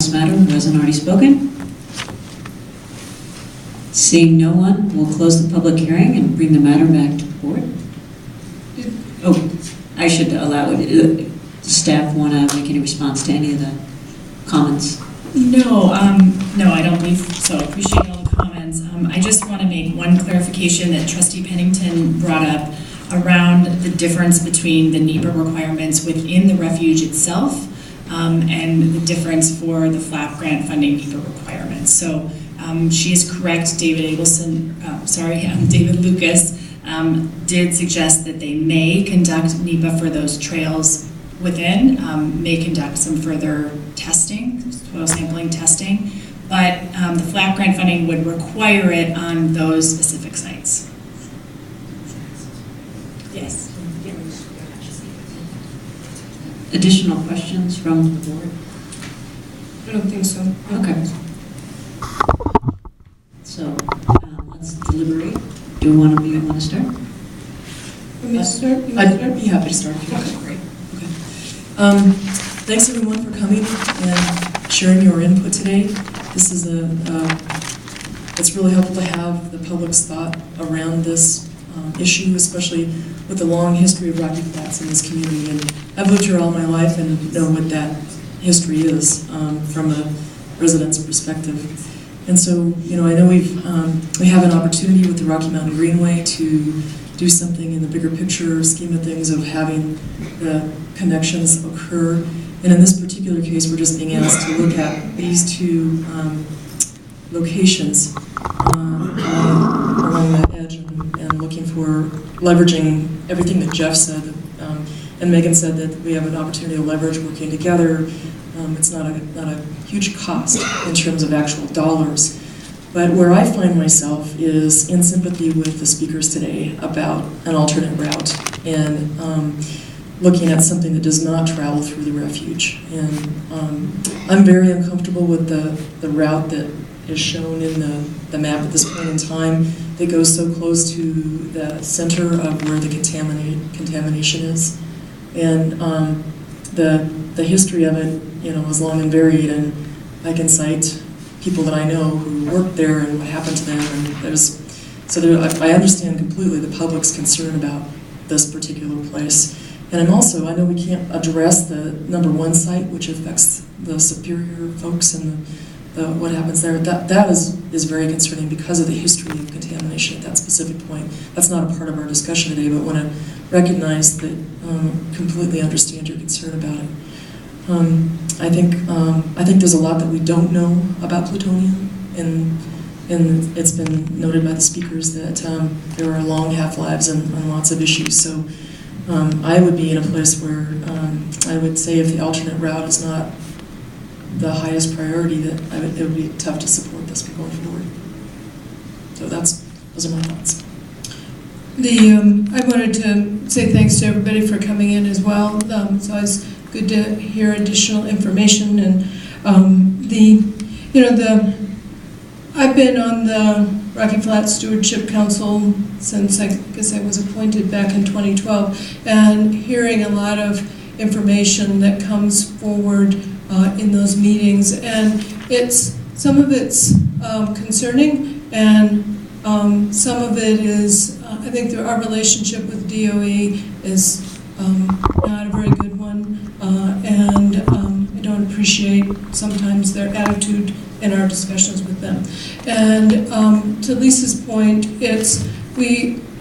This matter who hasn't already spoken? Seeing no one, we'll close the public hearing and bring the matter back to the board. Oh, I should allow it. Does staff want to make any response to any of the comments? No, no, I don't believe so. Appreciate all the comments. I just want to make one clarification that Trustee Pennington brought up around the difference between the NEPA requirements within the refuge itself and the difference for the FLAP grant funding NEPA requirements. So she is correct. David Lucas did suggest that they may conduct NEPA for those trails within, may conduct some further testing, soil sampling testing, but the FLAP grant funding would require it on those specific sites. Yes. Additional questions from the board? I don't think so. Okay. So let's deliberate. Do one of you want to start? Want me to start? I'd be happy to start. Okay, great. Okay. Thanks everyone for coming and sharing your input today. This is it's really helpful to have the public's thought around this issue, especially with the long history of Rocky Flats in this community. And I've lived here all my life and know what that history is from a resident's perspective. And so, you know, I know we have an opportunity with the Rocky Mountain Greenway to do something in the bigger picture scheme of things of having the connections occur. And in this particular case, we're just being asked to look at these two locations along that edge and looking for leveraging everything that Jeff said. And Megan said that we have an opportunity to leverage working together. It's not a huge cost in terms of actual dollars. But where I find myself is in sympathy with the speakers today about an alternate route and looking at something that does not travel through the refuge. And I'm very uncomfortable with the route that is shown in the map at this point in time that goes so close to the center of where the contamination is. And the history of it, you know, is long and varied, and I can cite people that I know who worked there and what happened to them. And I understand completely the public's concern about this particular place. And I know we can't address the #1 site, which affects the Superior folks and what happens there. That is very concerning because of the history of contamination at that specific point. That's not a part of our discussion today, but want to recognize that, completely understand your concern about it. I think there's a lot that we don't know about plutonium, and it's been noted by the speakers that there are long half-lives and lots of issues. So I would be in a place where I would say if the alternate route is not the highest priority, that it would be tough to support this going forward. So those are my thoughts. I wanted to say thanks to everybody for coming in as well. It's always good to hear additional information. And I've been on the Rocky Flats Stewardship Council since I guess I was appointed back in 2012, and hearing a lot of information that comes forward in those meetings, and some of it's concerning, and some of it is, I think our relationship with DOE is not a very good one, and I don't appreciate sometimes their attitude in our discussions with them. And to Lisa's point,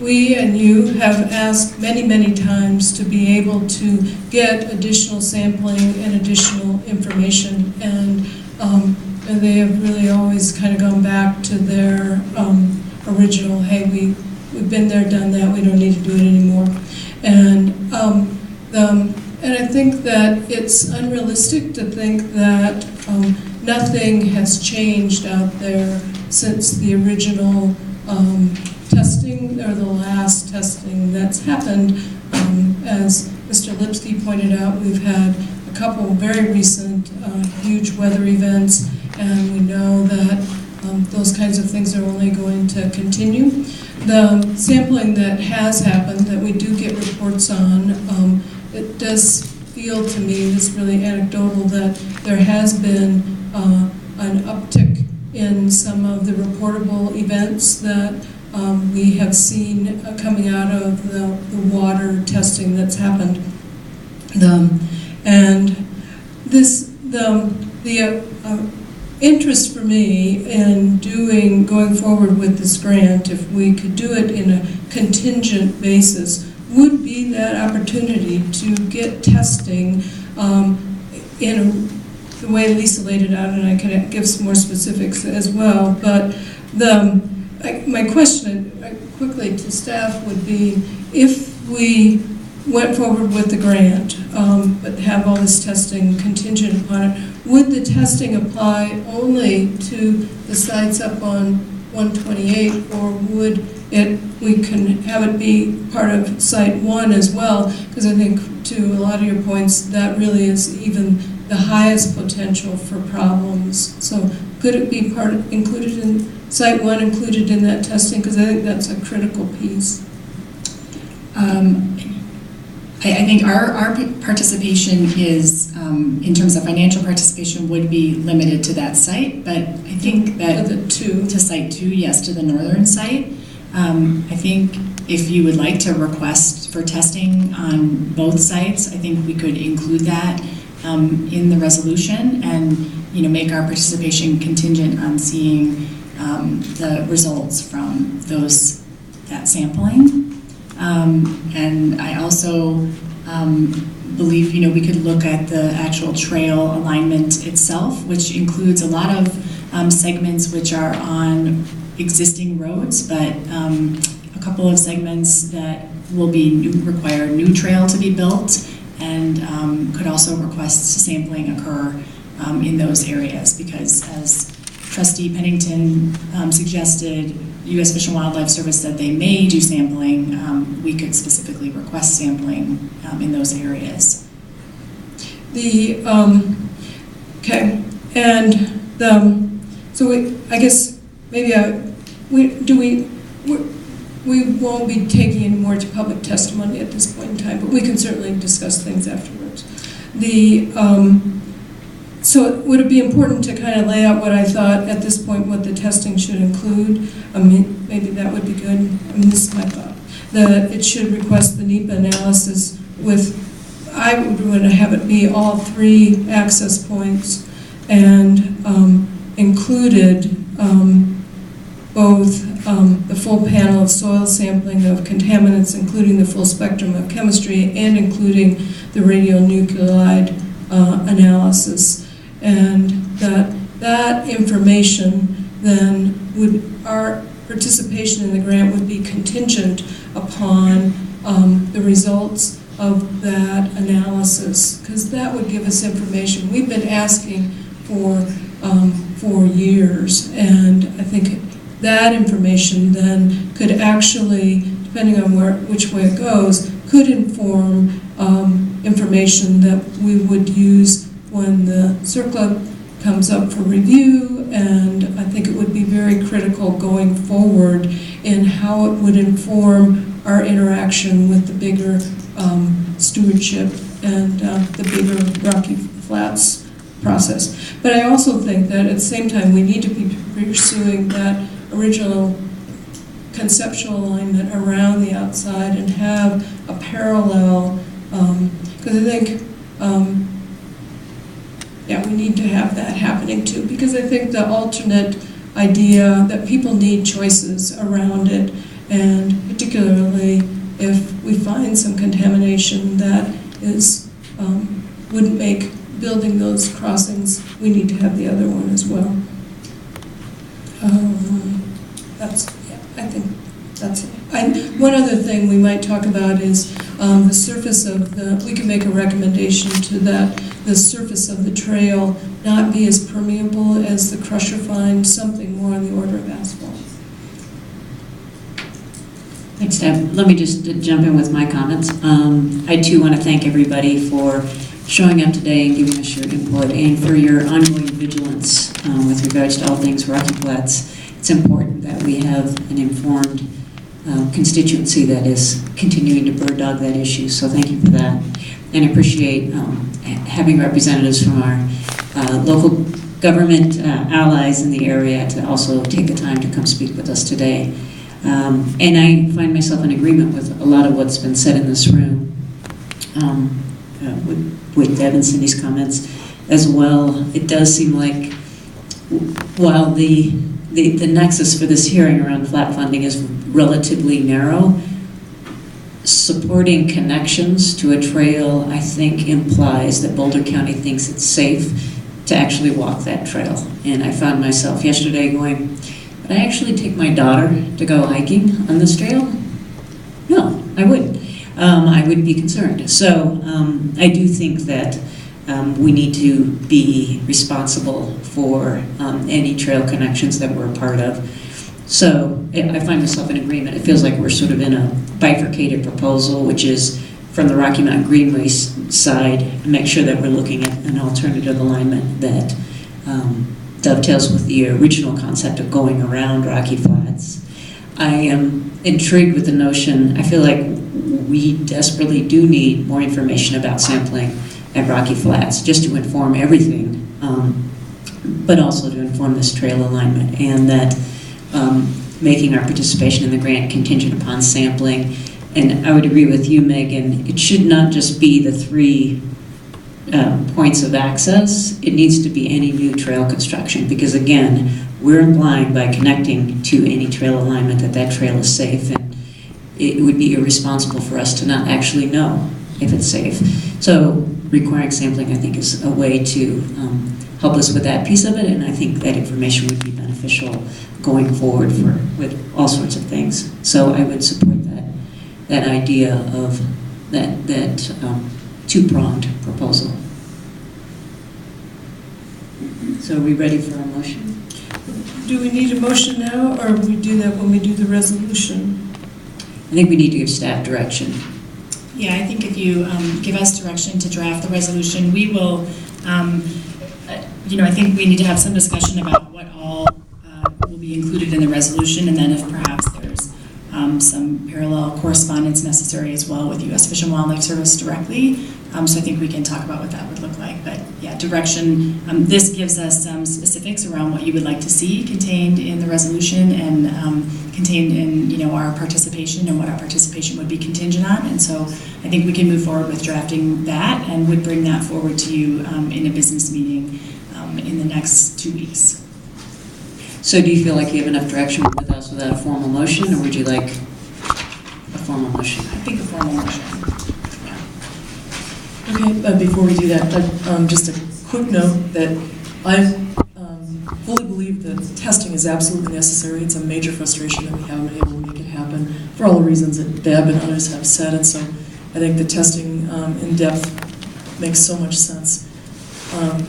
we and you have asked many, many times to be able to get additional sampling and additional information, and they have really always kind of gone back to their original, hey, we've been there, done that, we don't need to do it anymore. And I think that it's unrealistic to think that nothing has changed out there since the original testing, or the last testing that's happened. As Mr. Lipsky pointed out, we've had a couple very recent huge weather events, and we know that those kinds of things are only going to continue. The sampling that has happened, that we do get reports on, it does feel feel to me, it's really anecdotal, that there has been an uptick in some of the reportable events that we have seen coming out of the water testing that's happened. And the interest for me in going forward with this grant, if we could do it in a contingent basis, would be that opportunity to get testing in the way Lisa laid it out, and I can give some more specifics as well. But my question quickly to staff would be, if we went forward with the grant, but have all this testing contingent upon it, would the testing apply only to the sites up on 128, or would we can have it be part of Site 1 as well? Because I think, to a lot of your points, that really is even the highest potential for problems. So could it be included in Site 1, included in that testing? Because I think that's a critical piece. I think our participation is, in terms of financial participation, would be limited to that site, but I think that to Site 2, yes, to the northern site. I think if you would like to request for testing on both sites, I think we could include that in the resolution, and make our participation contingent on seeing the results from that sampling. And I also believe we could look at the actual trail alignment itself, which includes a lot of segments which are on existing roads, but a couple of segments that will require new trail to be built, and could also request sampling occur in those areas, because as Trustee Pennington suggested, U.S. Fish and Wildlife Service said they may do sampling. We could specifically request sampling in those areas. Okay, and I guess maybe we won't be taking any more to public testimony at this point in time, but we can certainly discuss things afterwards. So would it be important to kind of lay out what I thought at this point, what the testing should include? Maybe that would be good. This is my thought. That it should request the NEPA analysis I would want to have it be all 3 access points, and included both the full panel of soil sampling of contaminants, including the full spectrum of chemistry, and including the radionuclide analysis. And that information then our participation in the grant would be contingent upon the results of that analysis, because that would give us information we've been asking for years. And I think that information then could actually, depending on which way it goes, could inform information that we would use when the CERCLA comes up for review. And I think it would be very critical going forward in how it would inform our interaction with the bigger stewardship and the bigger Rocky Flats process. But I also think that at the same time we need to be pursuing that original conceptual alignment around the outside and have a parallel, because I think we need to have that happening too, because I think the alternate idea that people need choices around it, and particularly if we find some contamination that wouldn't make building those crossings, we need to have the other one as well. I think that's it. One other thing we might talk about is the surface of we can make a recommendation to the surface of the trail not be as permeable as the crusher finds, something more on the order of asphalt. Thanks, Deb. Let me just jump in with my comments. I too want to thank everybody for showing up today and giving us your input, and for your ongoing vigilance with regards to all things Rocky Flats. It's important that we have an informed constituency that is continuing to bird dog that issue. So thank you for that. And I appreciate having representatives from our local government allies in the area to also take the time to come speak with us today. And I find myself in agreement with a lot of what's been said in this room, with Deb and Cindy's comments as well. It does seem like while the nexus for this hearing around flat funding is relatively narrow, supporting connections to a trail, I think, implies that Boulder County thinks it's safe to actually walk that trail. And I found myself yesterday going, would I actually take my daughter to go hiking on this trail? No, I wouldn't. I would be concerned. So I do think that we need to be responsible for any trail connections that we're a part of. So I find myself in agreement. It feels like we're sort of in a bifurcated proposal, which is from the Rocky Mountain Greenway side, make sure that we're looking at an alternative alignment that dovetails with the original concept of going around Rocky Flats. I am intrigued with the notion. I feel like we desperately do need more information about sampling at Rocky Flats, just to inform everything, but also to inform this trail alignment, and that making our participation in the grant contingent upon sampling. And I would agree with you, Megan, it should not just be the 3 points of access. It needs to be any new trail construction, because again, we're implying by connecting to any trail alignment that that trail is safe, and it would be irresponsible for us to not actually know if it's safe. So requiring sampling, I think, is a way to help us with that piece of it, and I think that information would be beneficial going forward with all sorts of things. So I would support that idea of that two-pronged proposal. So are we ready for a motion? Do we need a motion now, or we do that when we do the resolution? I think we need to give staff direction. Yeah, I think if you give us direction to draft the resolution, we will, I think we need to have some discussion about what all will be included in the resolution, and then if perhaps there's some parallel correspondence necessary as well with U.S. Fish and Wildlife Service directly. So I think we can talk about what that would look like. But yeah, direction. This gives us some specifics around what you would like to see contained in the resolution and contained in our participation and what our participation would be contingent on. And so I think we can move forward with drafting that and would bring that forward to you in a business meeting in the next 2 weeks. So do you feel like you have enough direction with us without a formal motion, or would you like a formal motion? I think a formal motion. Okay, before we do that, just a quick note that I fully believe that testing is absolutely necessary. It's a major frustration that we haven't been able to make it happen for all the reasons that Deb and others have said, and so I think the testing in depth makes so much sense.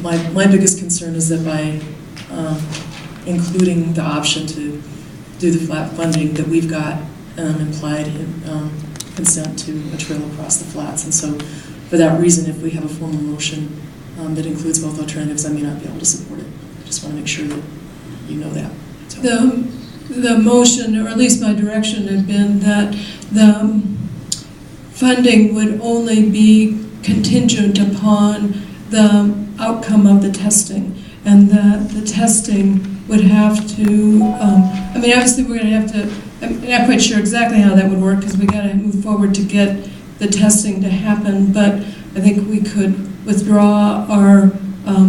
My biggest concern is that by including the option to do the flat funding, that we've got implied consent to a trail across the flats, and so for that reason, if we have a formal motion that includes both alternatives, I may not be able to support it. I just want to make sure that you know that. So. The motion, or at least my direction, had been that the funding would only be contingent upon the outcome of the testing, and that the testing would have to, obviously we're going to have to, I'm not quite sure exactly how that would work, because we got to move forward to get the testing to happen, but I think we could withdraw our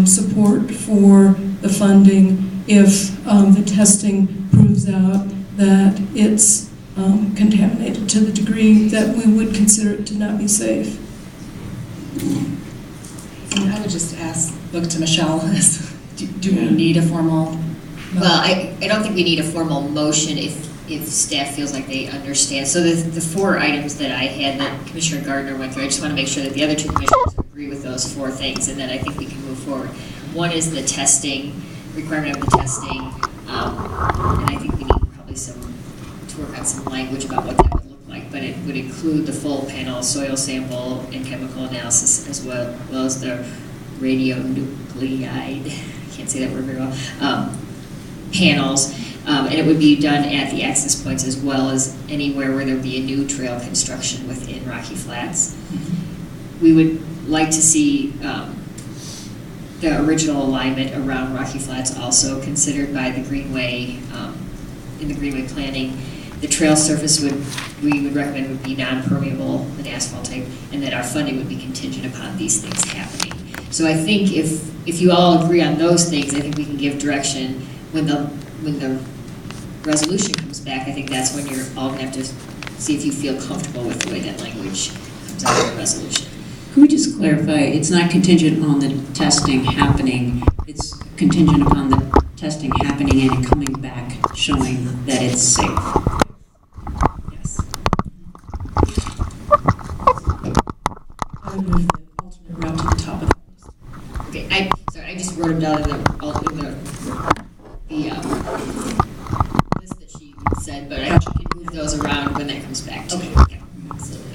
support for the funding if the testing proves out that it's contaminated to the degree that we would consider it to not be safe. And I would just look to Michelle, do we need a formal? Well, I don't think we need a formal motion if staff feels like they understand. So the 4 items that I had that Commissioner Gardner went through, I just want to make sure that the other 2 commissioners agree with those 4 things, and then I think we can move forward. One is the testing, requirement of the testing, and I think we need probably to work on some language about what that would look like, but it would include the full panel, soil sample, and chemical analysis, as well as the radionuclide, I can't say that word very well, panels. And it would be done at the access points as well as anywhere where there would be a new trail construction within Rocky Flats. We would like to see the original alignment around Rocky Flats also considered by the Greenway, in the Greenway planning. The trail surface we would recommend would be non-permeable, an asphalt type, and that our funding would be contingent upon these things happening. So I think if you all agree on those things, I think we can give direction when the resolution comes back. I think that's when you're all going to have to see if you feel comfortable with the way that language comes out of the resolution. Could we just clarify, it's not contingent on the testing happening, it's contingent upon the testing happening and it coming back showing that it's safe? Yes. I would move the alternate route to the top of the list. Okay, I just wrote them down in the list that she said, but I can move those around when that comes back to Okay. Yeah, absolutely.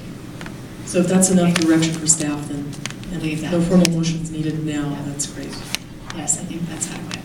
So if that's enough direction for staff, then Leave that. no formal motions needed now, that's great. Yes, I think that's adequate.